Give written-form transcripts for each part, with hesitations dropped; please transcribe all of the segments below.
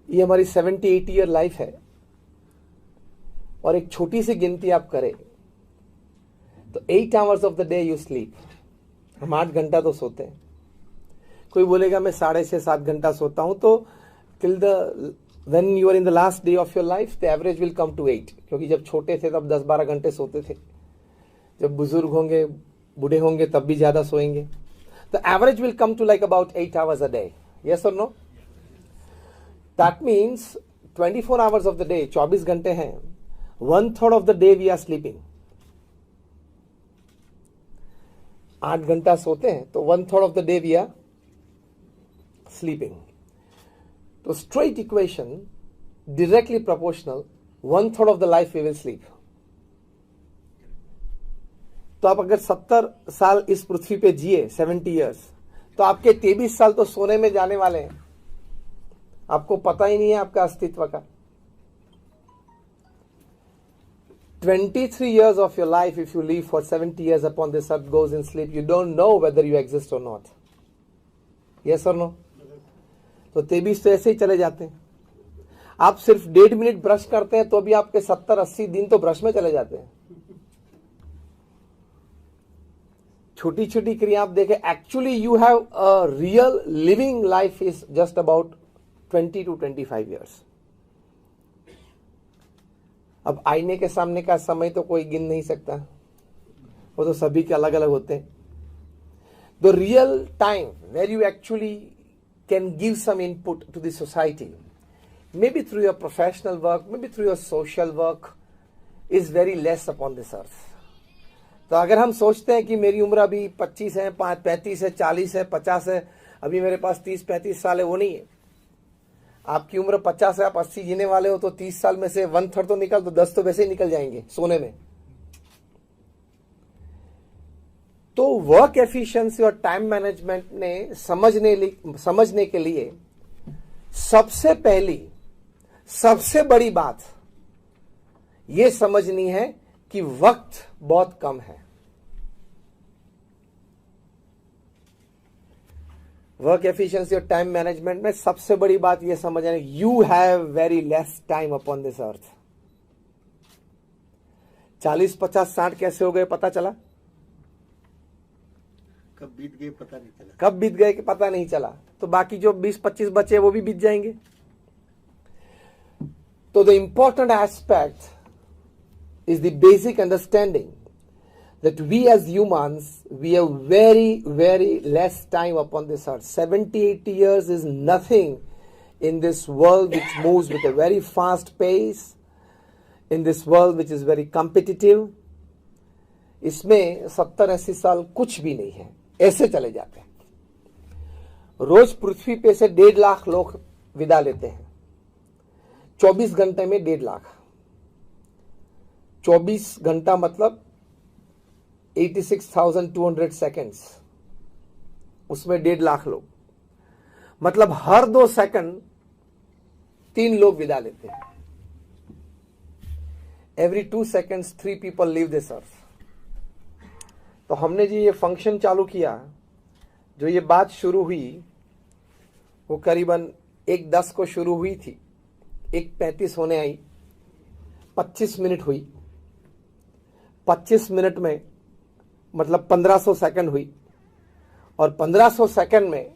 ये हमारी 78 year life है और एक छोटी सी गिनती आप करें तो 8 hours of the day you sleep. हम 8 घंटा तो सोते हैं। कोई बोलेगा मैं 6.5-7 घंटा सोता हूं, तो till the when you are in the last day of your life the average will come to 8, क्योंकि जब छोटे थे तब 10-12 घंटे सोते थे, जब बुजुर्ग होंगे बूढ़े होंगे तब भी ज्यादा सोएंगे। The average will come to like about 8 hours a day. Yes और no? That means 24 hours of the day, 24 घंटे हैं, 1/3 of the day we are sleeping. 8 घंटा सोते हैं तो 1/3 of the day we are sleeping. तो straight equation, directly proportional, 1/3 of the life we will sleep. तो आप अगर 70 साल इस पृथ्वी पे जिए, 70 इयर्स, तो आपके 23 साल तो सोने में जाने वाले हैं। आपको पता ही नहीं है आपका अस्तित्व का। 23 years of your life, if you live for 70 years upon this earth, goes in sleep. You don't know whether you exist or not. Yes or no? तो 23 तो ऐसे ही चले जाते हैं। आप सिर्फ 1.5 मिनट ब्रश करते हैं तो भी आपके 70-80 दिन तो ब्रश में चले जाते हैं। छोटी छोटी क्रिया आप देखें, actually you have a real living life is just about 20 to 25 years। अब आईने के सामने का समय तो कोई गिन नहीं सकता, वो तो सभी के अलग अलग होते हैं। The real time where you actually can give some input to the society, may be through your professional work, may be through your social work, is very less upon this earth. तो अगर हम सोचते हैं कि मेरी उम्र अभी 25 है, 35 है, 40 है, 50 है, अभी मेरे पास 30-35 साल है, वो नहीं है। आपकी उम्र 50 है, आप 80 जीने वाले हो, तो 30 साल में से 1/3 तो निकल, तो 10 तो वैसे ही निकल जाएंगे सोने में। तो वर्क एफिशिएंसी और टाइम मैनेजमेंट ने समझने के लिए सबसे पहली, सबसे बड़ी बात यह समझनी है कि वक्त बहुत कम है। वर्क एफिशिएंसी और टाइम मैनेजमेंट में सबसे बड़ी बात यह समझना है, you have very less time upon this अर्थ। 40, 50, 60 कैसे हो गए पता चला? कब बीत गए पता नहीं चला। कब बीत गए कि पता नहीं चला। तो बाकी जो 20-25 बचे वो भी बीत जाएंगे। तो the important aspect is the basic understanding that we as humans, we have very, very less time upon this earth. 70-80 years is nothing in this world which moves with a very fast pace, in this world which is very competitive. इसमें 70-80 साल कुछ भी नहीं है, ऐसे चले जाते हैं। रोज पृथ्वी पे से 1.5 लाख लोग विदा लेते हैं। 24 घंटे में 1.5 लाख। 24 घंटा मतलब 86,200 सेकेंड्स, उसमें 1.5 लाख लोग, मतलब हर 2 सेकंड 3 लोग विदा लेते हैं। Every 2 seconds 3 people leave this earth. तो हमने जी ये फंक्शन चालू किया, जो ये बात शुरू हुई वो करीबन 1:10 को शुरू हुई थी, 1:35 होने आई, 25 मिनट हुई। 25 मिनट में मतलब 1500 सेकंड हुई, और 1500 सेकंड में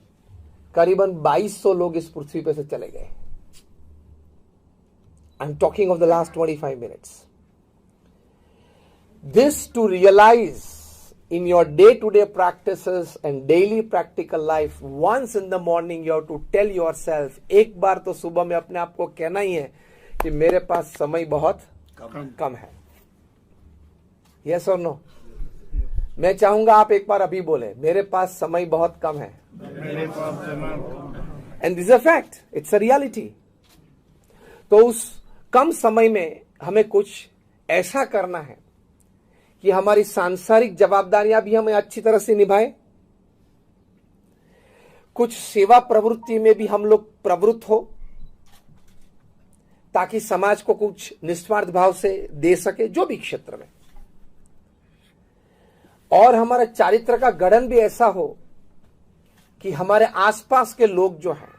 करीबन 2200 लोग इस पृथ्वी पे से चले गए। I am talking of the last 25 minutes. This to realise in your day-to-day practices and daily practical life, once in the morning you have to tell yourself, एक बार तो सुबह में अपने आप को कहना ही है कि मेरे पास समय बहुत कम है। Yes or no? मैं चाहूंगा आप एक बार अभी बोले, मेरे पास समय बहुत कम है। And this is a fact, it's a reality. तो उस कम समय में हमें कुछ ऐसा करना है कि हमारी सांसारिक जवाबदारियां भी हमें अच्छी तरह से निभाएं, कुछ सेवा प्रवृत्ति में भी हम लोग प्रवृत्त हो, ताकि समाज को कुछ निस्वार्थ भाव से दे सके, जो भी क्षेत्र में, और हमारे चारित्र का गठन भी ऐसा हो कि हमारे आसपास के लोग जो हैं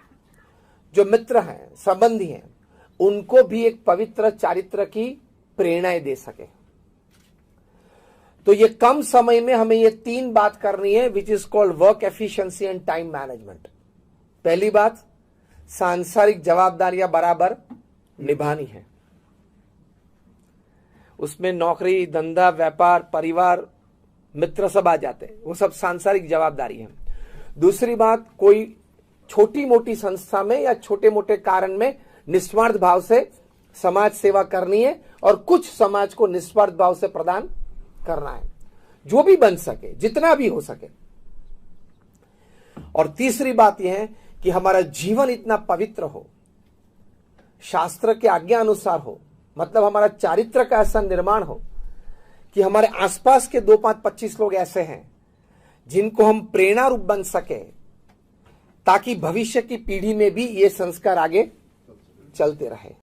जो मित्र हैं, संबंधी हैं, उनको भी एक पवित्र चारित्र की प्रेरणाएं दे सके। तो ये कम समय में हमें ये 3 बात करनी है, which is called work efficiency and time management. पहली बात, सांसारिक जवाबदारियां बराबर निभानी है। उसमें नौकरी, धंधा, व्यापार, परिवार, मित्र सब आ जाते हैं, वो सब सांसारिक जवाबदारी है। दूसरी बात, कोई छोटी मोटी संस्था में या छोटे मोटे कारण में निस्वार्थ भाव से समाज सेवा करनी है और कुछ समाज को निस्वार्थ भाव से प्रदान करना है, जो भी बन सके, जितना भी हो सके। और तीसरी बात यह है कि हमारा जीवन इतना पवित्र हो, शास्त्र के आज्ञा अनुसार हो, मतलब हमारा चारित्र का ऐसा निर्माण हो कि हमारे आसपास के 2, 5, 25 लोग ऐसे हैं जिनको हम प्रेरणा रूप बन सके, ताकि भविष्य की पीढ़ी में भी ये संस्कार आगे चलते रहे।